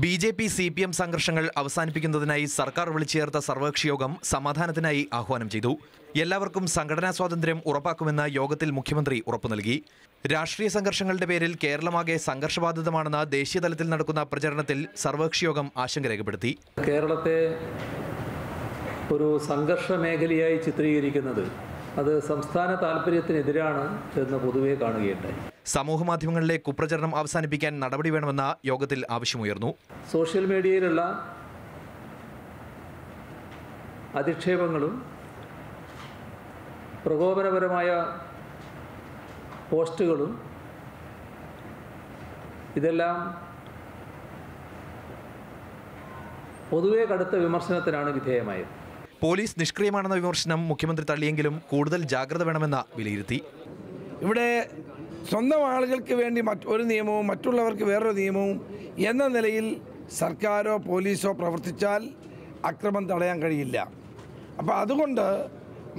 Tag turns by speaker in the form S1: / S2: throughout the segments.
S1: BJP. CPM സംഘർഷങ്ങൾ അവസാനിപ്പിക്കുന്നതിനായി സർക്കാർ വിളിച്ചുചേർത്ത സർവകക്ഷി യോഗം സമാധാനത്തിനായി ആഹ്വാനം ചെയ്തു. എല്ലാവർക്കും സംഘടനാ സ്വാതന്ത്ര്യം ഉറപ്പാക്കുമെന്ന് യോഗത്തിൽ മുഖ്യമന്ത്രി ഉറപ്പു നൽകി. രാഷ്ട്രീയ സംഘർഷങ്ങളുടെ പേരിൽ കേരളമാകെ സംഘർഷബാധിതമാണെന്ന ദേശീയതലത്തിൽ നടക്കുന്ന പ്രചരണത്തിൽ സർവകക്ഷി യോഗം ആശങ്ക രേഖപ്പെടുത്തി.
S2: കേരളത്തെ ഒരു സംഘർഷ മേഖലയായി ചിത്രീകരിക്കുന്നത് അത് സംസ്ഥാന താൽപര്യത്തിനെതിരാണ് എന്ന് പൊതുവെ കാണുകയുണ്ടായി.
S1: സമൂഹമാധ്യമങ്ങളിലെ കുപ്രചരണം അവസാനിപ്പിക്കാൻ നടപടി വേണമെന്ന യോഗത്തിൽ ആവശ്യമുയർന്നു.
S2: സോഷ്യൽ മീഡിയയിലുള്ള അധിക്ഷേപങ്ങളും പ്രകോപനപരമായ പോസ്റ്റുകളും ഇതെല്ലാം പൊതുവെ കടുത്ത വിമർശനത്തിനാണ് വിധേയമായത്.
S1: പോലീസ് നിഷ്ക്രിയമാണെന്ന വിമർശനം മുഖ്യമന്ത്രി തള്ളിയെങ്കിലും കൂടുതൽ ജാഗ്രത വേണമെന്ന് വിലയിരുത്തി.
S3: ഇവിടെ സ്വന്തം ആളുകൾക്ക് വേണ്ടി ഒരു നിയമവും മറ്റുള്ളവർക്ക് വേറൊരു നിയമവും എന്ന നിലയിൽ സർക്കാരോ പോലീസോ പ്രവർത്തിച്ചാൽ അക്രമം തടയാൻ കഴിയില്ല. അപ്പോൾ അതുകൊണ്ട്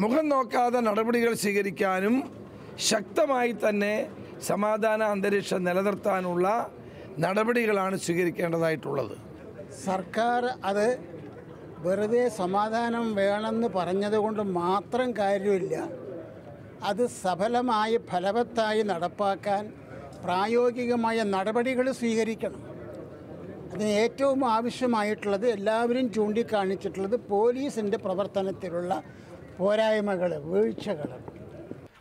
S3: മുഖം നോക്കാതെ നടപടികൾ സ്വീകരിക്കാനും ശക്തമായി തന്നെ സമാധാന അന്തരീക്ഷം നിലനിർത്താനുള്ള നടപടികളാണ് സ്വീകരിക്കേണ്ടതായിട്ടുള്ളത്.
S4: സർക്കാർ അത് വെറുതെ സമാധാനം വേണമെന്ന് പറഞ്ഞതുകൊണ്ട് മാത്രം കാര്യമില്ല. അത് സഫലമായി ഫലവത്തായി നടപ്പാക്കാൻ പ്രായോഗികമായ നടപടികൾ സ്വീകരിക്കണം. അതിന് ഏറ്റവും ആവശ്യമായിട്ടുള്ളത് എല്ലാവരും ചൂണ്ടിക്കാണിച്ചിട്ടുള്ളത് പോലീസിൻ്റെ പ്രവർത്തനത്തിലുള്ള പോരായ്മകൾ, വീഴ്ചകൾ.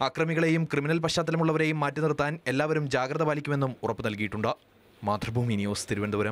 S1: അക്രമികളെയും ക്രിമിനൽ പശ്ചാത്തലമുള്ളവരെയും മാറ്റി നിർത്താൻ എല്ലാവരും ജാഗ്രത പാലിക്കുമെന്നും ഉറപ്പു നൽകിയിട്ടുണ്ട്. മാതൃഭൂമി ന്യൂസ്, തിരുവനന്തപുരം.